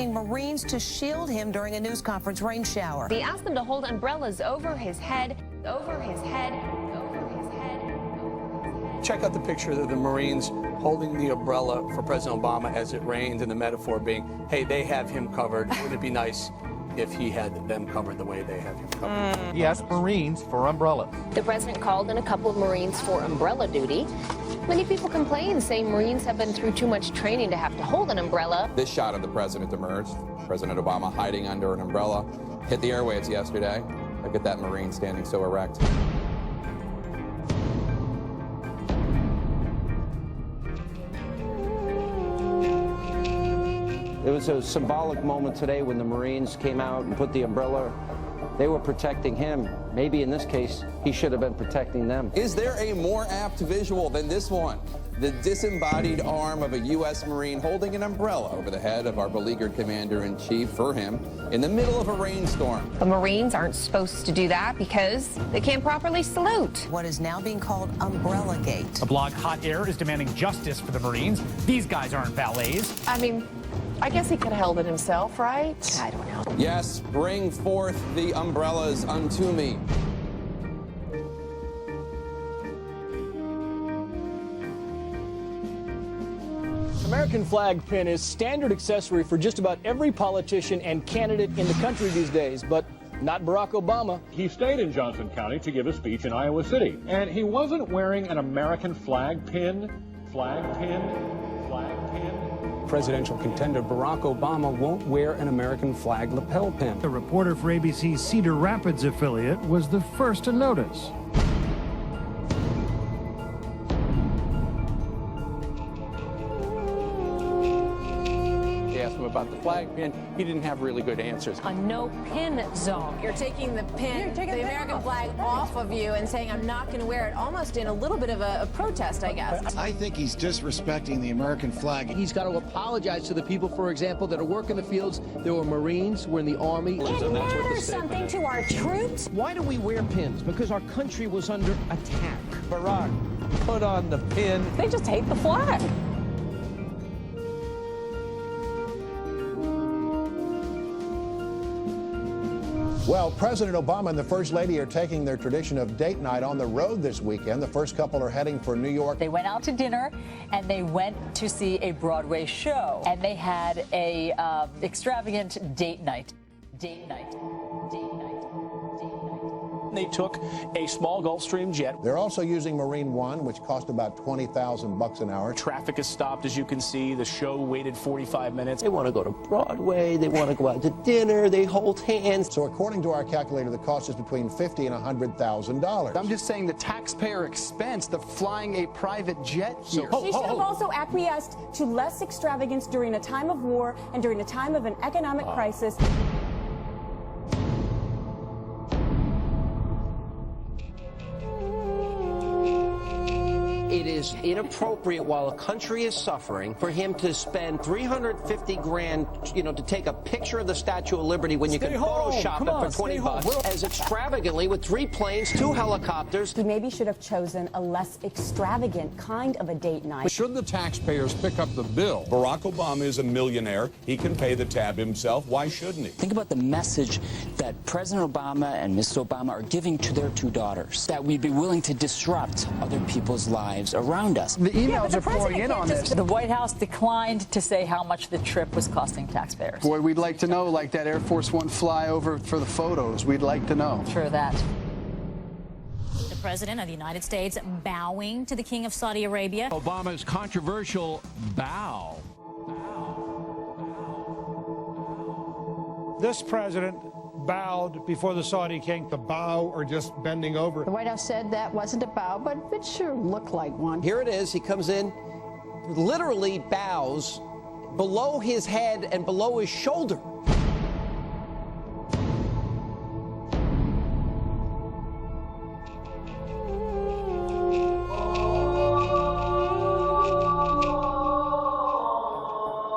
asking Marines to shield him during a news conference rain shower. He asked them to hold umbrellas over his head, over his head, over his head, over his head. Check out the picture of the Marines holding the umbrella for President Obama as it rained, and the metaphor being, hey, they have him covered. Wouldn't it be nice if he had them covered the way they have him covered? He asked Marines for umbrellas. The president called in a couple of Marines for umbrella duty. Many people complain, saying Marines have been through too much training to have to hold an umbrella. This shot of the president emerged. President Obama hiding under an umbrella. Hit the airwaves yesterday. Look at that Marine standing so erect. It was a symbolic moment today when the Marines came out and put the umbrella. They were protecting him. Maybe in this case, he should have been protecting them. Is there a more apt visual than this one? The disembodied arm of a U.S. Marine holding an umbrella over the head of our beleaguered commander-in-chief for him in the middle of a rainstorm. The Marines aren't supposed to do that because they can't properly salute. What is now being called Obamagate. A blog Hot Air is demanding justice for the Marines. These guys aren't valets. I mean, I guess he could have held it himself, right? I don't know. Yes, bring forth the umbrellas unto me. American flag pin is standard accessory for just about every politician and candidate in the country these days, but not Barack Obama. He stayed in Johnson County to give a speech in Iowa City, and he wasn't wearing an American flag pin. Presidential contender Barack Obama won't wear an American flag lapel pin. The reporter for ABC's Cedar Rapids affiliate was the first to notice. About the flag pin, he didn't have really good answers. A no pin zone. You're taking the pin, the American flag off of you and saying, I'm not going to wear it, almost in a little bit of a protest, I guess. I think he's disrespecting the American flag. He's got to apologize to the people, for example, that are working the fields. There were Marines, were in the Army. It matters something to our troops. Why do we wear pins? Because our country was under attack. Barack, put on the pin. They just hate the flag. Well, President Obama and the First Lady are taking their tradition of date night on the road this weekend. The first couple are heading for New York. They went out to dinner and they went to see a Broadway show. And they had a extravagant date night. Date night. Date night. They took a small Gulfstream jet. They're also using Marine One, which cost about $20,000 an hour. Traffic is stopped, as you can see. The show waited 45 minutes. They want to go to Broadway. They want to go out to dinner. They hold hands. So according to our calculator, the cost is between $50,000 and $100,000. I'm just saying the taxpayer expense, the flying a private jet here. She should have also acquiesced to less extravagance during a time of war and during a time of an economic crisis. It is inappropriate while a country is suffering for him to spend $350,000, to take a picture of the Statue of Liberty when you can Photoshop it for $20 as extravagantly with 3 planes, 2 helicopters. He maybe should have chosen a less extravagant kind of a date night. Should the taxpayers pick up the bill? Barack Obama is a millionaire. He can pay the tab himself. Why shouldn't he? Think about the message that President Obama and Mrs. Obama are giving to their 2 daughters, that we'd be willing to disrupt other people's lives around us. The emails are pouring in on this. The White House declined to say how much the trip was costing taxpayers. Boy, we'd like to know, like that Air Force One flyover for the photos. We'd like to know. Sure that. The President of the United States bowing to the King of Saudi Arabia. Obama's controversial bow. This president bowed before the Saudi king. The bow or just bending over. The White House said that wasn't a bow, but it sure looked like one. Here it is. He comes in, literally bows below his head and below his shoulder.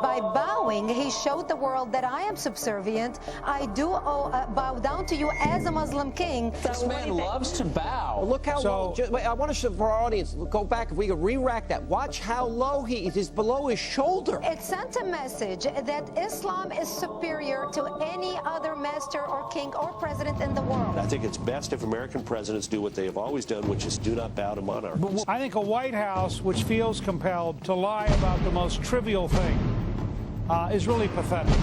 By bowing, bowing, he showed the world that I am subservient. I do bow down to you as a Muslim king. This man loves to bow. Well, look how So- low. Wait, I want to show for our audience. Go back if we could re-rack that. Watch how low he is. He's below his shoulder. It sent a message that Islam is superior to any other master or king or president in the world. I think it's best if American presidents do what they have always done, which is do not bow to monarchs. I think a White House which feels compelled to lie about the most trivial thing is really pathetic.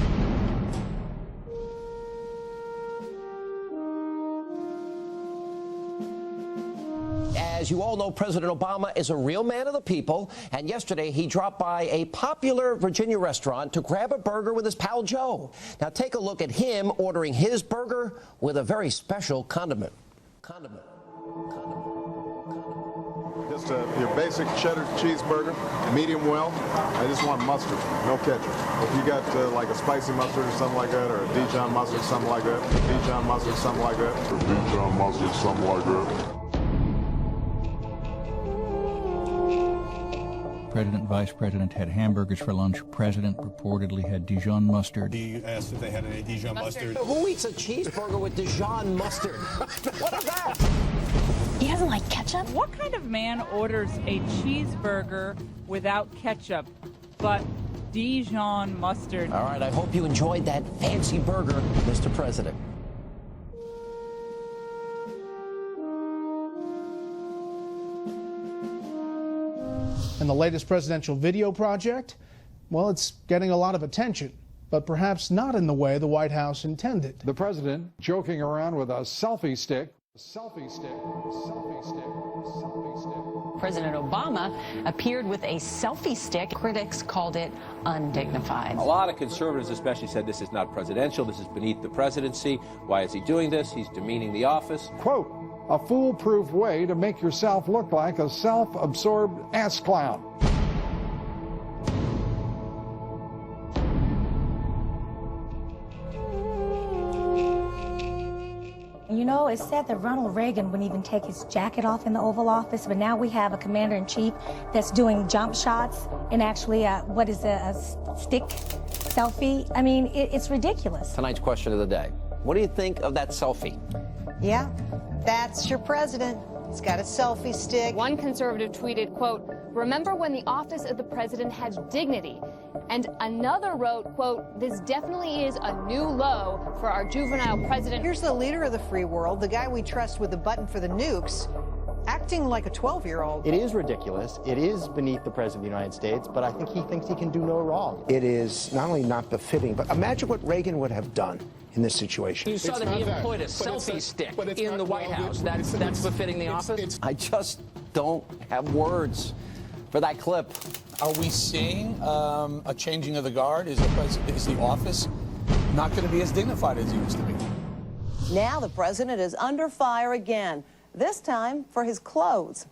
As you all know, President Obama is a real man of the people, and yesterday he dropped by a popular Virginia restaurant to grab a burger with his pal Joe. Now take a look at him ordering his burger with a very special condiment. Just your basic cheddar cheeseburger, medium well. I just want mustard, no ketchup. If you got like a spicy mustard or something like that, or a Dijon mustard, something like that, Dijon mustard, something like that, or Dijon mustard, something like that. President and Vice President had hamburgers for lunch. President reportedly had Dijon mustard. He asked if they had any Dijon mustard. Who eats a cheeseburger with Dijon mustard? What is that? He doesn't like ketchup? What kind of man orders a cheeseburger without ketchup, but Dijon mustard? All right, I hope you enjoyed that fancy burger, Mr. President. And the latest presidential video project, well, it's getting a lot of attention, but perhaps not in the way the White House intended. The president joking around with a selfie stick. President Obama appeared with a selfie stick. Critics called it undignified. A lot of conservatives especially said this is not presidential, this is beneath the presidency. Why is he doing this? He's demeaning the office. Quote, a foolproof way to make yourself look like a self-absorbed ass clown. You know, it's said that Ronald Reagan wouldn't even take his jacket off in the Oval Office, but now we have a commander-in-chief that's doing jump shots and actually, a stick selfie. I mean, it's ridiculous. Tonight's question of the day. What do you think of that selfie? Yeah, that's your president. He's got a selfie stick. One conservative tweeted, quote, "Remember when the office of the president had dignity?" And another wrote, quote, "This definitely is a new low for our juvenile president." Here's the leader of the free world, the guy we trust with the button for the nukes, acting like a 12-year-old. It is ridiculous. It is beneath the President of the United States, but I think he thinks he can do no wrong. It is not only not befitting, but imagine what Reagan would have done in this situation. You saw that he employed a selfie stick in the White House. That's befitting the office? I just don't have words for that clip. Are we seeing a changing of the guard? Is the office not going to be as dignified as it used to be? Now the president is under fire again, this time for his clothes.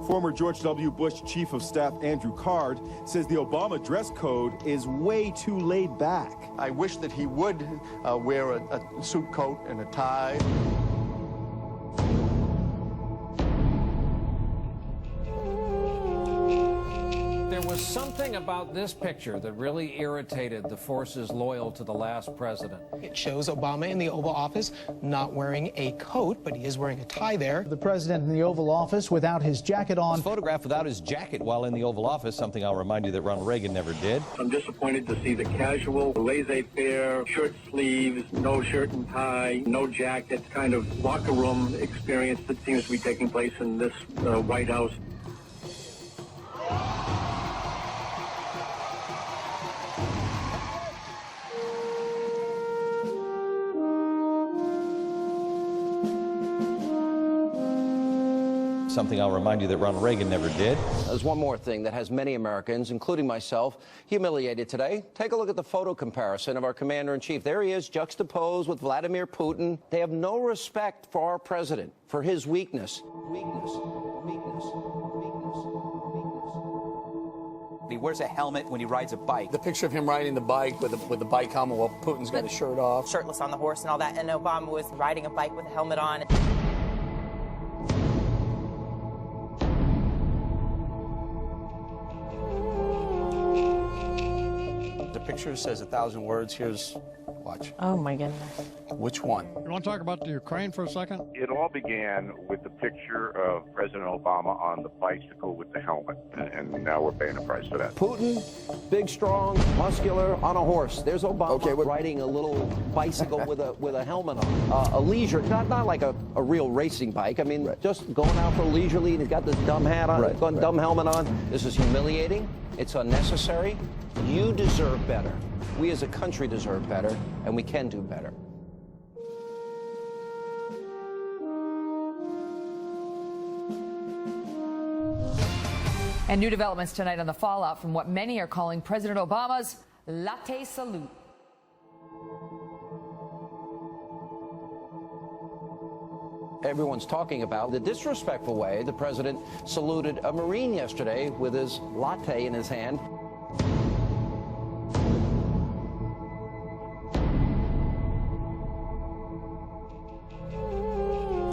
Former George W. Bush Chief of Staff Andrew Card says the Obama dress code is way too laid back. I wish that he would wear a suit coat and a tie. There was something about this picture that really irritated the forces loyal to the last president. It shows Obama in the Oval Office not wearing a coat, but he is wearing a tie there. The president in the Oval Office without his jacket on. His photograph without his jacket while in the Oval Office, something I'll remind you that Ronald Reagan never did. I'm disappointed to see the casual, laissez-faire, shirt sleeves, no shirt and tie, no jacket, kind of locker room experience that seems to be taking place in this White House. Something I'll remind you that Ronald Reagan never did. There's one more thing that has many Americans, including myself, humiliated today. Take a look at the photo comparison of our commander-in-chief. There he is, juxtaposed with Vladimir Putin. They have no respect for our president, for his weakness. He wears a helmet when he rides a bike. The picture of him riding the bike with the bike helmet while Putin's got his shirt off. Shirtless on the horse and all that, and Obama was riding a bike with a helmet on. picture says 1,000 words. Here's, watch. Oh, my goodness. Which one? You want to talk about the Ukraine for a second? It all began with the picture of President Obama on the bicycle with the helmet, and now we're paying the price for that. Putin, big, strong, muscular, on a horse. There's Obama riding a little bicycle with a helmet on. A leisure, not like a real racing bike. I mean, just going out for leisurely, and he's got this dumb hat on, dumb helmet on. This is humiliating. It's unnecessary. You deserve better. We as a country deserve better, and we can do better. And new developments tonight on the fallout from what many are calling President Obama's latte salute. Everyone's talking about the disrespectful way the president saluted a Marine yesterday with his latte in his hand.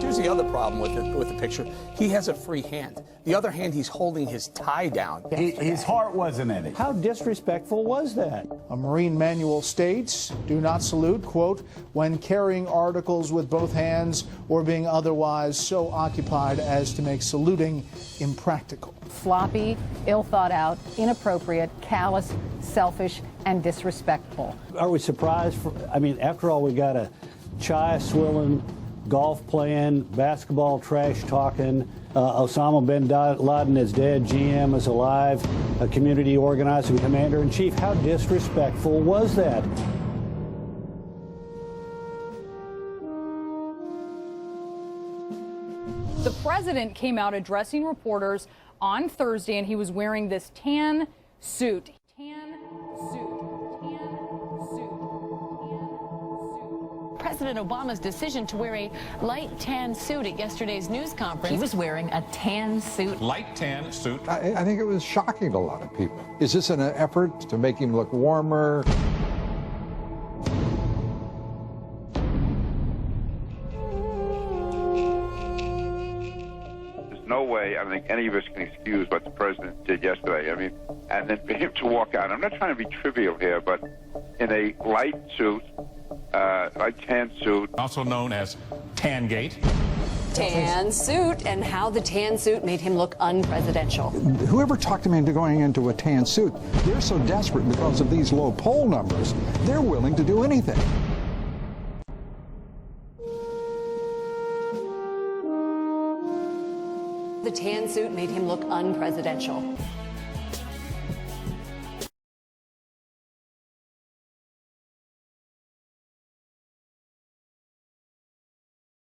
Here's the other problem with the picture. He has a free hand. The other hand, he's holding his tie down. His heart wasn't in it. How disrespectful was that? A Marine manual states, do not salute, quote, when carrying articles with both hands or being otherwise so occupied as to make saluting impractical. Sloppy, ill thought out, inappropriate, callous, selfish, and disrespectful. Are we surprised? After all, we got a chai swilling, golf playing, basketball trash talking, Osama bin Laden is dead, GM is alive, a community organizing commander-in-chief. How disrespectful was that? The president came out addressing reporters on Thursday, and he was wearing this tan suit. President Obama's decision to wear a light tan suit at yesterday's news conference. He was wearing a tan suit. Light tan suit. I think it was shocking to a lot of people. Is this an effort to make him look warmer? There's no way I think any of us can excuse what the president did yesterday. And then for him to walk out, I'm not trying to be trivial here, but in a light suit, light tan suit. Also known as Tangate. Tan suit, and how the tan suit made him look unpresidential. Whoever talked him into going into a tan suit, they're so desperate because of these low poll numbers, they're willing to do anything. The tan suit made him look unpresidential.